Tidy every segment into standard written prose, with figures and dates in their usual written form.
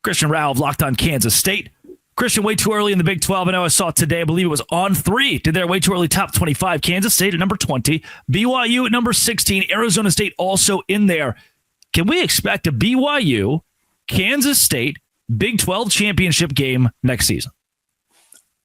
Christian Rao of Locked On Kansas State. Christian, way too early in the Big 12. I know I saw it today. I believe it was on 3. Did their way too early top 25. Kansas State at number 20. BYU at number 16. Arizona State also in there. Can we expect a BYU, Kansas State, Big 12 championship game next season?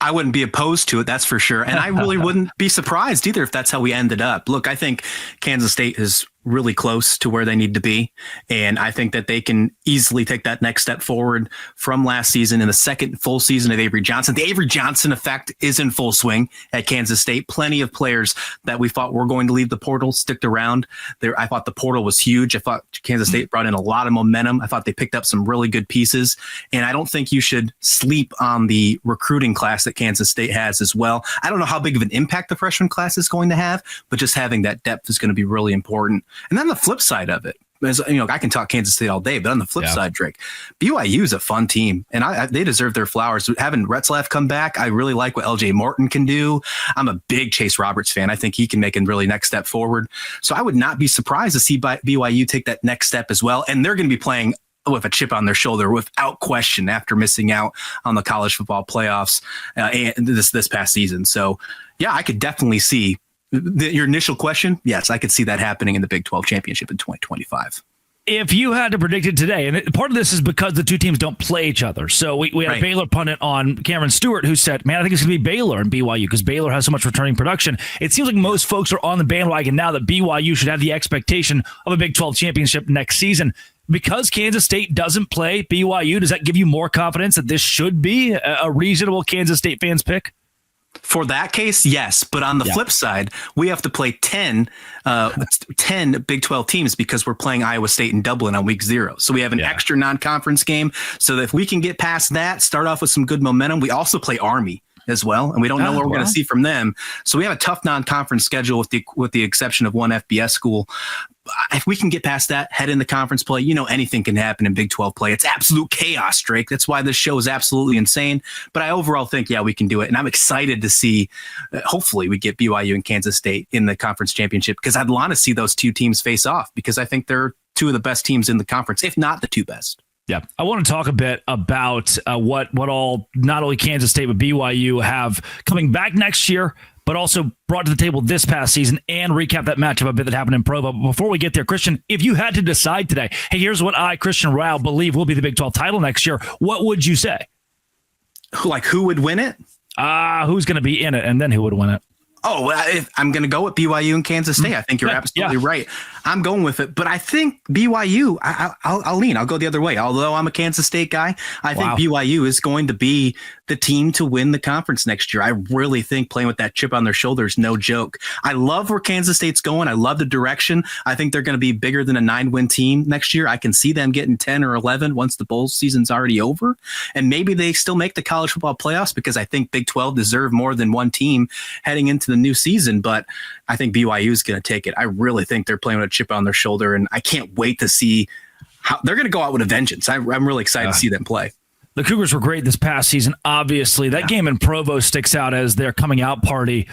I wouldn't be opposed to it, that's for sure. And I really wouldn't be surprised either if that's how we ended up. Look, I think Kansas State is really close to where they need to be. And I think that they can easily take that next step forward from last season in the second full season of Avery Johnson. The Avery Johnson effect is in full swing at Kansas State. Plenty of players that we thought were going to leave the portal sticked around there. I thought the portal was huge. I thought Kansas State brought in a lot of momentum. I thought they picked up some really good pieces. And I don't think you should sleep on the recruiting class that Kansas State has as well. I don't know how big of an impact the freshman class is going to have, but just having that depth is going to be really important. And then the flip side of it, as you know, I can talk Kansas State all day, but on the flip side, Drake, BYU is a fun team, and they deserve their flowers. Having Retzlaff come back, I really like what LJ Morton can do. I'm a big Chase Roberts fan. I think he can make a really next step forward. So I would not be surprised to see BYU take that next step as well. And they're going to be playing with a chip on their shoulder, without question, after missing out on the college football playoffs this past season. So, yeah, I could definitely see. Your initial question, yes, I could see that happening in the Big 12 championship in 2025. If you had to predict it today, and part of this is because the two teams don't play each other. So we had a Baylor pundit on, Cameron Stewart, who said, man, I think it's going to be Baylor and BYU because Baylor has so much returning production. It seems like most folks are on the bandwagon now that BYU should have the expectation of a Big 12 championship next season. Because Kansas State doesn't play BYU, does that give you more confidence that this should be a reasonable Kansas State fans pick? For that case, yes. But on the flip side, we have to play 10 Big 12 teams because we're playing Iowa State in Dublin on week 0. So we have an extra non-conference game. So that if we can get past that, start off with some good momentum, we also play Army as well. And we don't know what we're going to see from them. So we have a tough non-conference schedule with the exception of one FBS school. If we can get past that, head in the conference play, anything can happen in Big 12 play. It's absolute chaos, Drake. That's why this show is absolutely insane. But I overall think, we can do it. And I'm excited to see, hopefully we get BYU and Kansas State in the conference championship because I'd want to see those two teams face off because I think they're two of the best teams in the conference, if not the two best. Yeah, I want to talk a bit about what all not only Kansas State but BYU have coming back next year, but also brought to the table this past season and recap that matchup a bit that happened in Provo. But before we get there, Christian, if you had to decide today, hey, here's what I, Christian Rao, believe will be the Big 12 title next year, what would you say? Like who would win it? Who's going to be in it and then who would win it? Oh, I'm going to go with BYU and Kansas State. I think you're absolutely right. I'm going with it. But I think BYU, I'll lean. I'll go the other way. Although I'm a Kansas State guy, I think BYU is going to be the team to win the conference next year. I really think playing with that chip on their shoulder is no joke. I love where Kansas State's going. I love the direction. I think they're going to be bigger than a 9-win team next year. I can see them getting 10 or 11 once the bowl season's already over. And maybe they still make the college football playoffs because I think Big 12 deserve more than one team heading into the new season. But I think BYU is going to take it. I really think they're playing with a chip on their shoulder, and I can't wait to see how they're going to go out with a vengeance. I'm really excited to see them play. The Cougars were great this past season. Obviously, that game in Provo sticks out as their coming out party.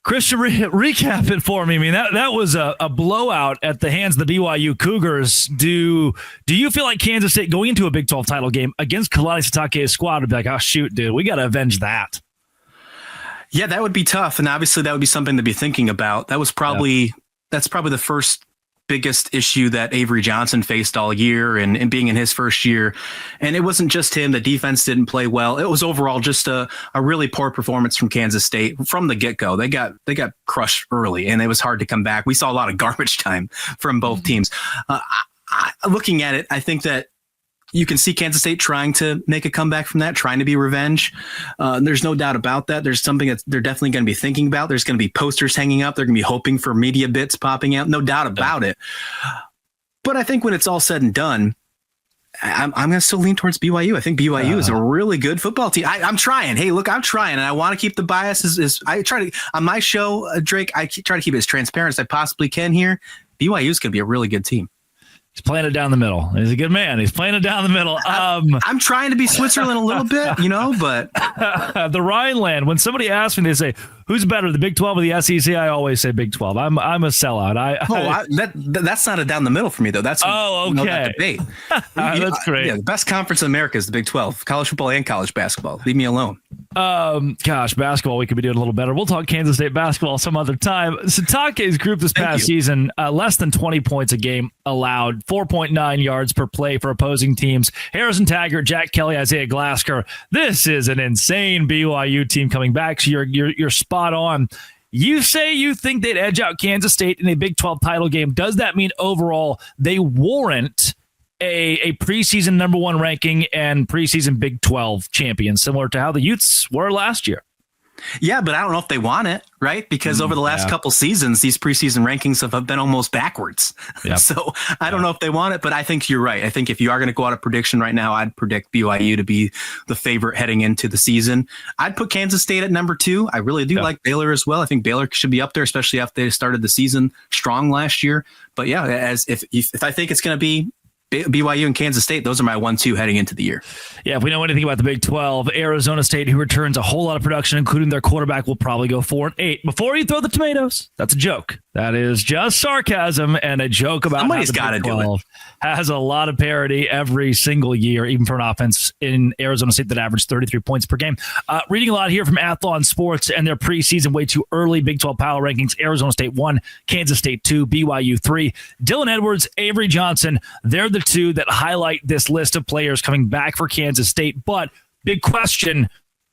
Christian, recap it for me. I mean, that was a blowout at the hands of the BYU Cougars. Do you feel like Kansas State going into a Big 12 title game against Kalani Sitake's squad would be like, oh, shoot, dude, we got to avenge that? Yeah, that would be tough. And obviously that would be something to be thinking about. That's probably the first biggest issue that Avery Johnson faced all year and being in his first year. And it wasn't just him. The defense didn't play well. It was overall just a really poor performance from Kansas State from the get-go. They got crushed early and it was hard to come back. We saw a lot of garbage time from both teams. Looking at it, I think that you can see Kansas State trying to make a comeback from that, trying to be revenge. There's no doubt about that. There's something that they're definitely going to be thinking about. There's going to be posters hanging up. They're going to be hoping for media bits popping out. No doubt about it. But I think when it's all said and done, I'm going to still lean towards BYU. I think BYU is a really good football team. I'm trying. Hey, look, I'm trying. And I want to keep the biases. I try to, on my show, Drake, I try to keep it as transparent as I possibly can here. BYU is going to be a really good team. He's playing it down the middle. He's a good man. He's playing it down the middle. I'm trying to be Switzerland a little bit, but the Rhineland. When somebody asks me, they say, "Who's better, the Big 12 or the SEC?" I always say Big 12. I'm a sellout. That's not a down the middle for me though. That's okay. That debate. That's great. Yeah, the best conference in America is the Big 12, college football and college basketball. Leave me alone. Gosh, basketball, we could be doing a little better. We'll talk Kansas State basketball some other time. Sitake's group this past season, less than 20 points a game allowed, 4.9 yards per play for opposing teams. Harrison Taggart, Jack Kelly, Isaiah Glasker. This is an insane BYU team coming back. So you're spot on. You say you think they'd edge out Kansas State in a Big 12 title game. Does that mean overall they warrant a preseason number one ranking and preseason Big 12 champion, similar to how the Utes were last year? Yeah, but I don't know if they want it, right? Because over the last couple seasons, these preseason rankings have been almost backwards. Yep. So I don't know if they want it, but I think you're right. I think if you are going to go out of prediction right now, I'd predict BYU to be the favorite heading into the season. I'd put Kansas State at number 2. I really do like Baylor as well. I think Baylor should be up there, especially after they started the season strong last year. But yeah, if I think it's going to be BYU and Kansas State, those are my 1-2 heading into the year. Yeah, if we know anything about the Big 12, Arizona State, who returns a whole lot of production, including their quarterback, will probably go 4-8. Before you throw the tomatoes, that's a joke. That is just sarcasm and a joke about somebody's got to do it. Has a lot of parity every single year, even for an offense in Arizona State that averaged 33 points per game. Reading a lot here from Athlon Sports and their preseason way too early Big 12 power rankings. Arizona State 1, Kansas State 2, BYU 3. Dylan Edwards, Avery Johnson, they're the two that highlight this list of players coming back for Kansas State. But big question,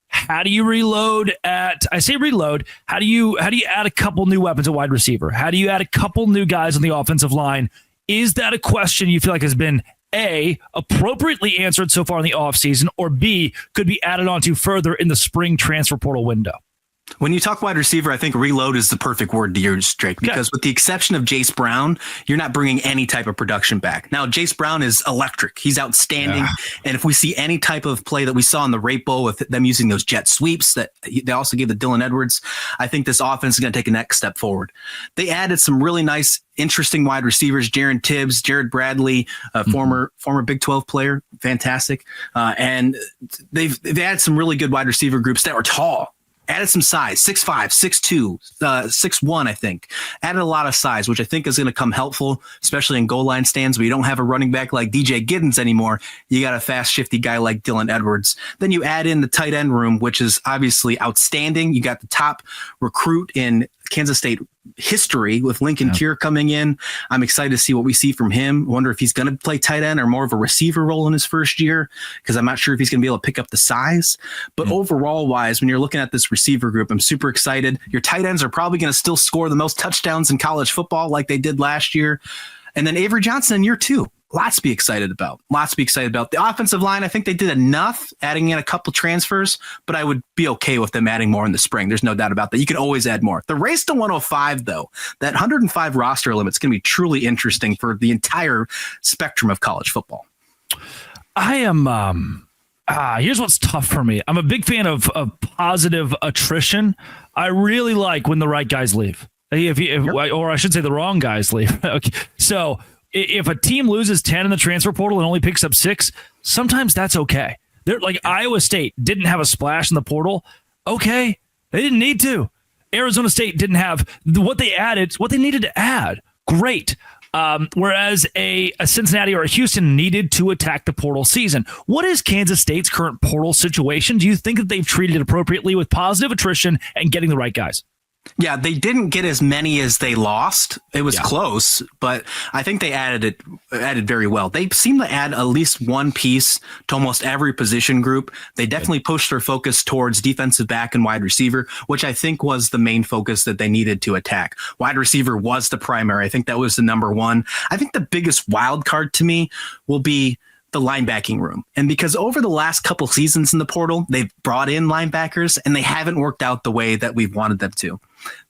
how do you reload how do you add a couple new weapons at wide receiver? How do you add a couple new guys on the offensive line? Is that a question you feel like has been A, appropriately answered so far in the offseason, or B, could be added on to further in the spring transfer portal window? When you talk wide receiver, I think reload is the perfect word to use, Drake, because with the exception of Jace Brown, you're not bringing any type of production back. Now, Jace Brown is electric. He's outstanding. Yeah. And if we see any type of play that we saw in the Rape Bowl with them using those jet sweeps that they also gave to Dylan Edwards, I think this offense is going to take a next step forward. They added some really nice, interesting wide receivers, Jaron Tibbs, Jared Bradley, former Big 12 player, fantastic. And they've added some really good wide receiver groups that were tall. Added some size, 6'5", 6'2", 6'1", I think. Added a lot of size, which I think is going to come helpful, especially in goal line stands where you don't have a running back like DJ Giddens anymore. You got a fast, shifty guy like Dylan Edwards. Then you add in the tight end room, which is obviously outstanding. You got the top recruit in Kansas State history with Lincoln Kier coming in. I'm excited to see what we see from him. I wonder if he's going to play tight end or more of a receiver role in his first year, because I'm not sure if he's going to be able to pick up the size. But overall wise, when you're looking at this receiver group, I'm super excited. Your tight ends are probably going to still score the most touchdowns in college football like they did last year. And then Avery Johnson in year 2. Lots to be excited about. The offensive line, I think they did enough, adding in a couple transfers, but I would be okay with them adding more in the spring. There's no doubt about that. You can always add more. The race to 105, though, that 105 roster limit is going to be truly interesting for the entire spectrum of college football. I am here's what's tough for me. I'm a big fan of positive attrition. I really like when the right guys leave. Or I should say the wrong guys leave. Okay. So if a team loses 10 in the transfer portal and only picks up 6, sometimes that's okay. They're like Iowa State didn't have a splash in the portal. Okay. They didn't need to. Arizona State didn't have what they added, what they needed to add. Great. Whereas a Cincinnati or a Houston needed to attack the portal season. What is Kansas State's current portal situation? Do you think that they've treated it appropriately with positive attrition and getting the right guys? Yeah, they didn't get as many as they lost. It was close, but I think they added very well. They seem to add at least one piece to almost every position group. They definitely pushed their focus towards defensive back and wide receiver, which I think was the main focus that they needed to attack. Wide receiver was the primary. I think that was the number one. I think the biggest wild card to me will be the linebacking room. And because over the last couple seasons in the portal, they've brought in linebackers and they haven't worked out the way that we've wanted them to.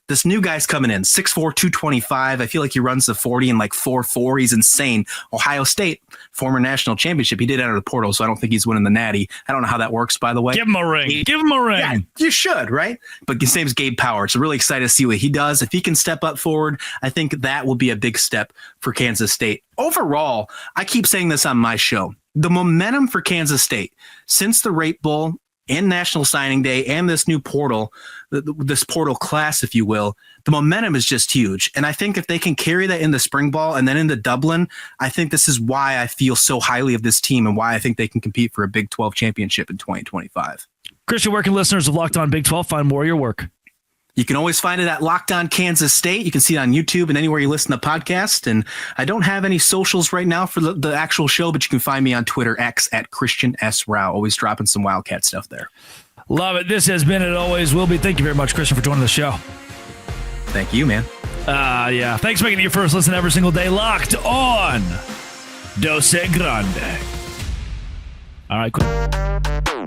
This new guy's coming in, 6'4", 225. I feel like he runs the 40 in like 4.4. He's insane. Ohio State, former national championship. He did enter the portal, so I don't think he's winning the Natty. I don't know how that works, by the way. Give him a ring. Give him a ring. Yeah, you should, right? But his name's Gabe Powers. So really excited to see what he does. If he can step up forward, I think that will be a big step for Kansas State. Overall, I keep saying this on my show. The momentum for Kansas State since the Rape Bowl and National Signing Day and this new portal, this portal class, if you will, the momentum is just huge. And I think if they can carry that in the spring ball and then into Dublin, I think this is why I feel so highly of this team and why I think they can compete for a Big 12 championship in 2025. Christian, where can listeners of Locked On Big 12 find more of your work? You can always find it at Locked On Kansas State. You can see it on YouTube and anywhere you listen to podcasts. And I don't have any socials right now for the actual show, but you can find me on Twitter, X, at Christian S. Rao. Always dropping some Wildcat stuff there. Love it. This has been, it always will be. Thank you very much, Christian, for joining the show. Thank you, man. Yeah. Thanks for making it your first listen every single day. Locked On Dose Grande. All right, cool.